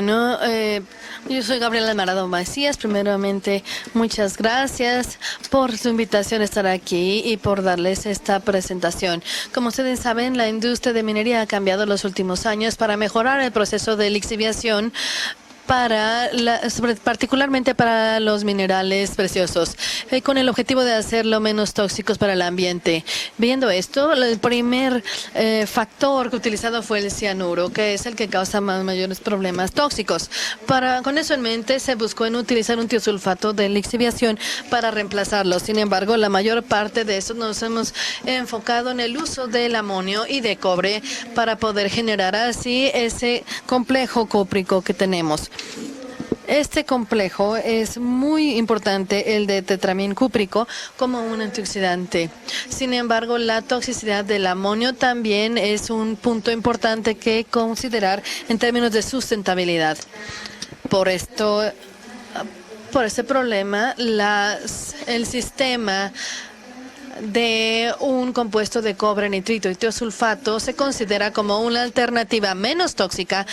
Bueno, yo soy Gabriela Alvarado Macías. Primeramente, muchas gracias por su invitación a estar aquí y por darles esta presentación. Como ustedes saben, la industria de minería ha cambiado en los últimos años para mejorar el proceso de lixiviación particularmente para los minerales preciosos, con el objetivo de hacerlo menos tóxicos para el ambiente. Viendo esto, el primer factor utilizado fue el cianuro, que es el que causa mayores problemas tóxicos. Con eso en mente, se buscó en utilizar un tiosulfato de lixiviación para reemplazarlo. Sin embargo, la mayor parte de eso nos hemos enfocado en el uso del amonio y de cobre para poder generar así ese complejo cúprico que tenemos. Este complejo es muy importante, el de tetramín cúprico, como un antioxidante. Sin embargo, la toxicidad del amonio también es un punto importante que considerar en términos de sustentabilidad. Por este problema, el sistema de un compuesto de cobre, nitrito y tiosulfato se considera como una alternativa menos tóxica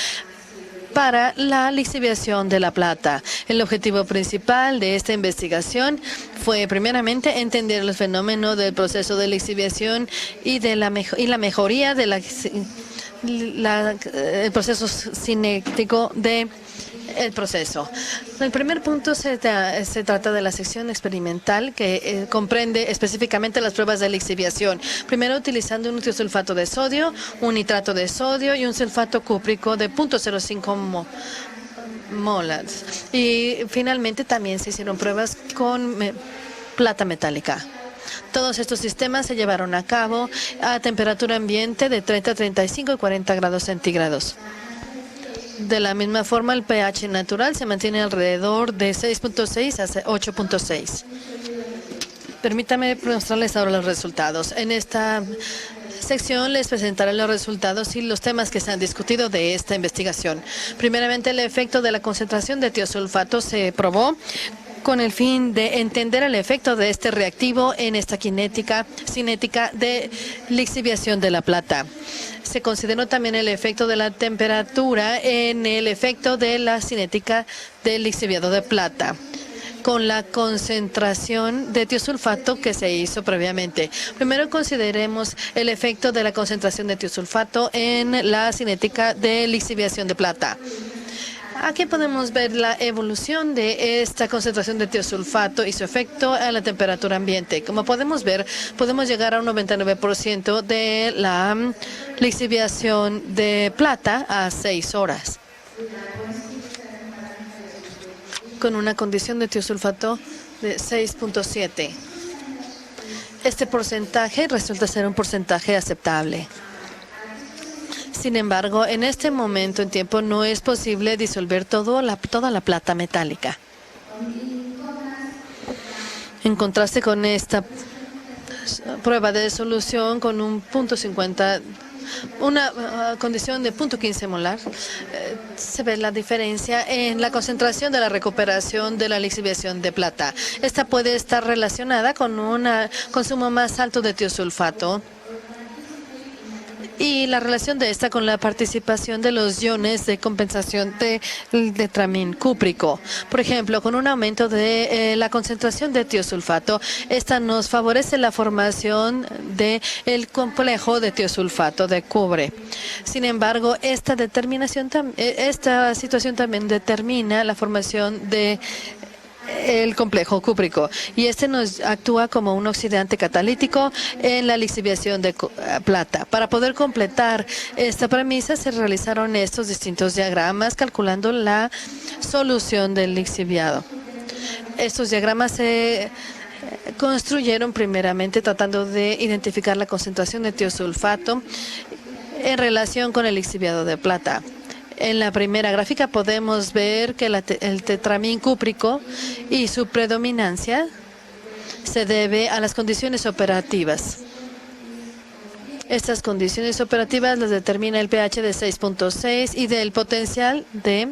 para la lixiviación de la plata. El objetivo principal de esta investigación fue primeramente entender el fenómeno del proceso de lixiviación y la mejoría de el proceso cinético de el proceso. El primer punto se trata de la sección experimental que comprende específicamente las pruebas de lixiviación. Primero utilizando un tiosulfato de sodio, un nitrato de sodio y un sulfato cúprico de 0.05 molas. Y finalmente también se hicieron pruebas con plata metálica. Todos estos sistemas se llevaron a cabo a temperatura ambiente de 30, 35 y 40 grados centígrados. De la misma forma, el pH natural se mantiene alrededor de 6.6 a 8.6. Permítame mostrarles ahora los resultados. En esta sección les presentaré los resultados y los temas que se han discutido de esta investigación. Primeramente, el efecto de la concentración de tiosulfato se probó con el fin de entender el efecto de este reactivo en esta cinética de lixiviación de la plata. Se consideró también el efecto de la temperatura en el efecto de la cinética del lixiviado de plata, con la concentración de tiosulfato que se hizo previamente. Primero consideremos el efecto de la concentración de tiosulfato en la cinética de lixiviación de plata. Aquí podemos ver la evolución de esta concentración de tiosulfato y su efecto a la temperatura ambiente. Como podemos ver, podemos llegar a un 99% de la lixiviación de plata a 6 horas. Con una condición de tiosulfato de 6.7. Este porcentaje resulta ser un porcentaje aceptable. Sin embargo, en este momento en tiempo no es posible disolver toda la plata metálica. En contraste con esta prueba de disolución con un 0.50, una condición de 0.15 molar, se ve la diferencia en la concentración de la recuperación de la lixiviación de plata. Esta puede estar relacionada con un consumo más alto de tiosulfato y la relación de esta con la participación de los iones de compensación del tetramín cúprico. Por ejemplo, con un aumento de la concentración de tiosulfato, esta nos favorece la formación del complejo de tiosulfato de cobre. Sin embargo, esta situación también determina la formación de el complejo cúprico, y este nos actúa como un oxidante catalítico en la lixiviación de plata. Para poder completar esta premisa, se realizaron estos distintos diagramas calculando la solución del lixiviado. Estos diagramas se construyeron primeramente tratando de identificar la concentración de tiosulfato en relación con el lixiviado de plata. En la primera gráfica podemos ver que el tetramín cúprico y su predominancia se debe a las condiciones operativas. Estas condiciones operativas las determina el pH de 6.6 y del potencial de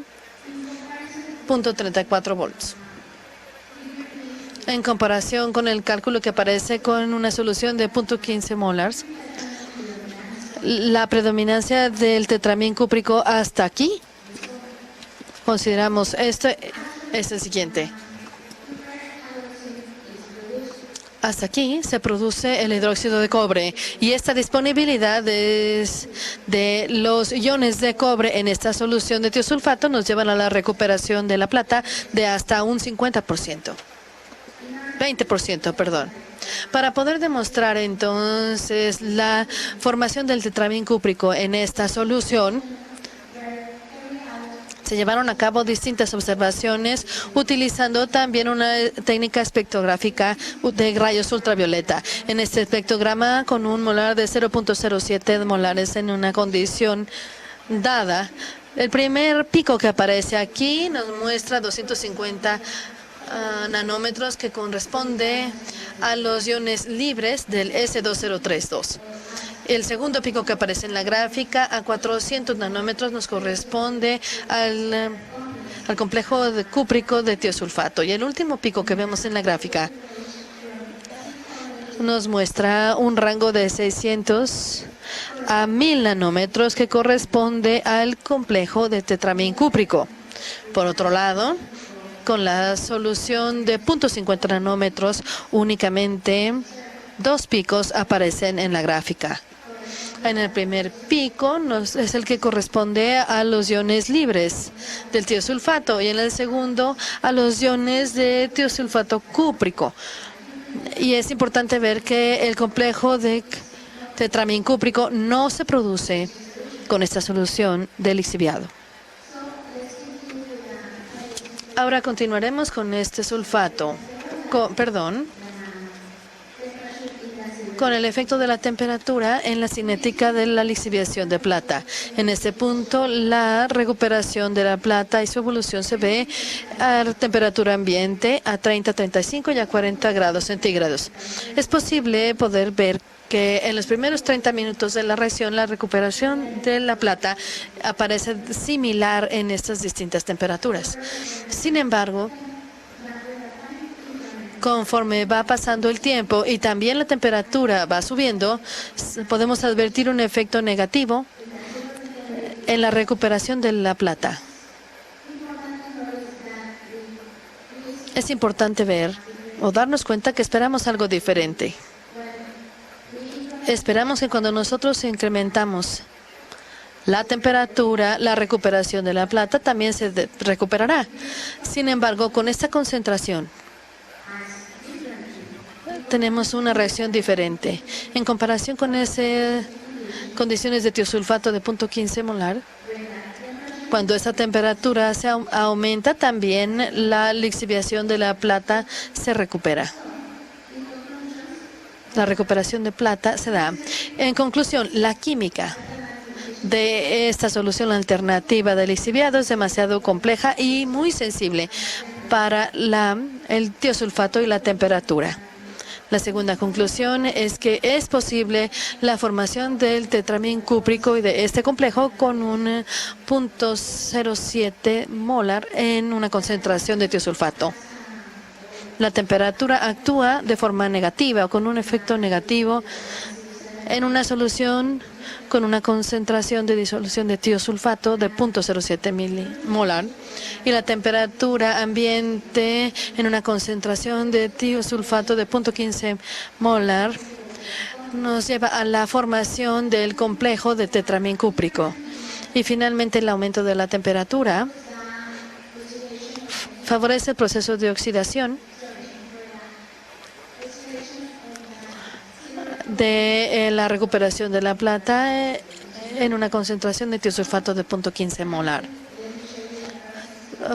0.34 volts. En comparación con el cálculo que aparece con una solución de 0.15 molars, la predominancia del tetramín cúprico hasta aquí consideramos esto es el siguiente. Hasta aquí se produce el hidróxido de cobre y esta disponibilidad de los iones de cobre en esta solución de tiosulfato nos llevan a la recuperación de la plata de hasta un 50%. 20%, perdón. Para poder demostrar entonces la formación del tetramín cúprico en esta solución, se llevaron a cabo distintas observaciones utilizando también una técnica espectrográfica de rayos ultravioleta. En este espectrograma con un molar de 0.07 molares en una condición dada, el primer pico que aparece aquí nos muestra 250 nanómetros que corresponde a los iones libres del S2032. El segundo pico que aparece en la gráfica a 400 nanómetros nos corresponde al complejo cúprico de tiosulfato. Y el último pico que vemos en la gráfica nos muestra un rango de 600 a 1000 nanómetros que corresponde al complejo de tetramín cúprico. Por otro lado, con la solución de 0.50 nanómetros, únicamente 2 picos aparecen en la gráfica. En el primer pico es el que corresponde a los iones libres del tiosulfato y en el segundo a los iones de tiosulfato cúprico. Y es importante ver que el complejo de tetramín cúprico no se produce con esta solución de lixiviado. Ahora continuaremos con este sulfato, con el efecto de la temperatura en la cinética de la lixiviación de plata. En este punto, la recuperación de la plata y su evolución se ve a temperatura ambiente a 30, 35 y a 40 grados centígrados. Es posible poder ver que en los primeros 30 minutos de la reacción, la recuperación de la plata aparece similar en estas distintas temperaturas. Sin embargo, conforme va pasando el tiempo y también la temperatura va subiendo, podemos advertir un efecto negativo en la recuperación de la plata. Es importante ver o darnos cuenta que esperamos algo diferente. Esperamos que cuando nosotros incrementamos la temperatura, la recuperación de la plata también se recuperará. Sin embargo, con esta concentración, tenemos una reacción diferente. En comparación con esas condiciones de tiosulfato de 0.15 molar, cuando esta temperatura se aumenta, también la lixiviación de la plata se recupera. La recuperación de plata se da. En conclusión, la química de esta solución alternativa de lixiviado es demasiado compleja y muy sensible para el tiosulfato y la temperatura. La segunda conclusión es que es posible la formación del tetramín cúprico y de este complejo con un 0.07 molar en una concentración de tiosulfato. La temperatura actúa de forma negativa o con un efecto negativo en una solución con una concentración de disolución de tiosulfato de 0.07 milimolar y la temperatura ambiente en una concentración de tiosulfato de 0.15 molar nos lleva a la formación del complejo de tetramín cúprico. Y finalmente el aumento de la temperatura favorece el proceso de oxidación de la recuperación de la plata en una concentración de tiosulfato de 0.15 molar.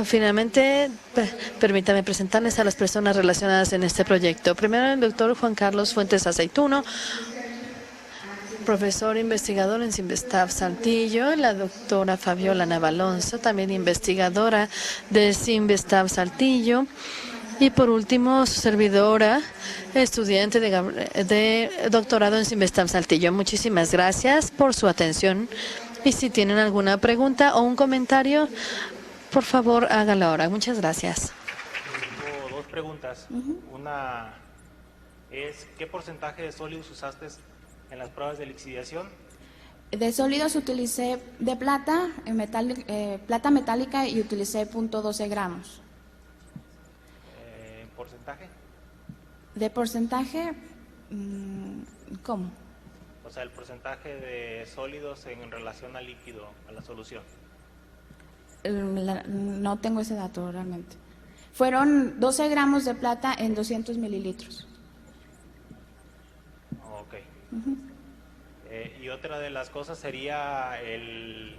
Finalmente, permítame presentarles a las personas relacionadas en este proyecto. Primero, el doctor Juan Carlos Fuentes Aceituno, profesor investigador en Cinvestav Saltillo, la doctora Fabiola Navalonso, también investigadora de Cinvestav Saltillo, y por último, su servidora, estudiante de doctorado en Cinvestav Saltillo. Muchísimas gracias por su atención. Y si tienen alguna pregunta o un comentario, por favor, hágalo ahora. Muchas gracias. Tengo dos preguntas. Una es, ¿qué porcentaje de sólidos usaste en las pruebas de lixiviación? De sólidos utilicé de plata, plata metálica, y utilicé 0.12 gramos. ¿Porcentaje? De porcentaje, ¿cómo? O sea, el porcentaje de sólidos en relación al líquido, a la solución. No tengo ese dato realmente. Fueron 12 gramos de plata en 200 mililitros. Ok. Y otra de las cosas sería el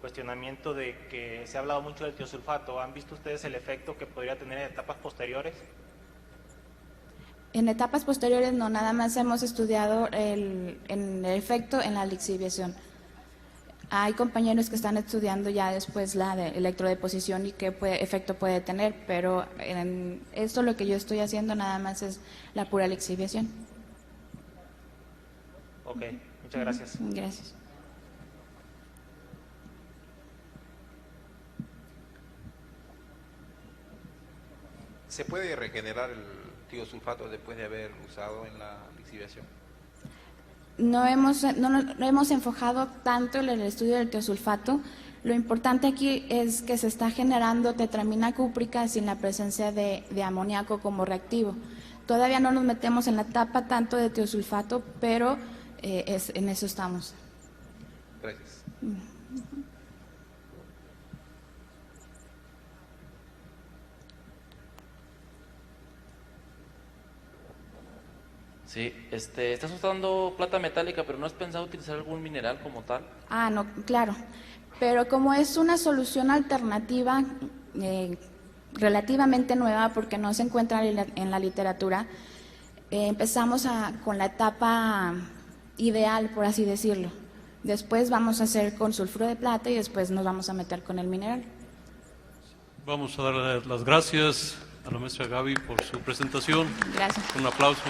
cuestionamiento de que se ha hablado mucho del tiosulfato. ¿Han visto ustedes el efecto que podría tener en etapas posteriores? En etapas posteriores no, nada más hemos estudiado el efecto en la lixiviación. Hay compañeros que están estudiando ya después la de electrodeposición y qué efecto puede tener, pero en esto lo que yo estoy haciendo nada más es la pura lixiviación. Ok, muchas gracias. Gracias. ¿Se puede regenerar el tiosulfato después de haber usado en la lixiviación? No hemos enfocado tanto en el estudio del tiosulfato. Lo importante aquí es que se está generando tetramina cúprica sin la presencia de amoníaco como reactivo. Todavía no nos metemos en la etapa tanto de tiosulfato, pero en eso estamos. Gracias. Sí, estás usando plata metálica, pero ¿no has pensado utilizar algún mineral como tal? Ah, no, claro. Pero como es una solución alternativa relativamente nueva, porque no se encuentra en la literatura, empezamos con la etapa ideal, por así decirlo. Después vamos a hacer con sulfuro de plata y después nos vamos a meter con el mineral. Vamos a darle las gracias a la maestra Gaby por su presentación. Gracias. Un aplauso.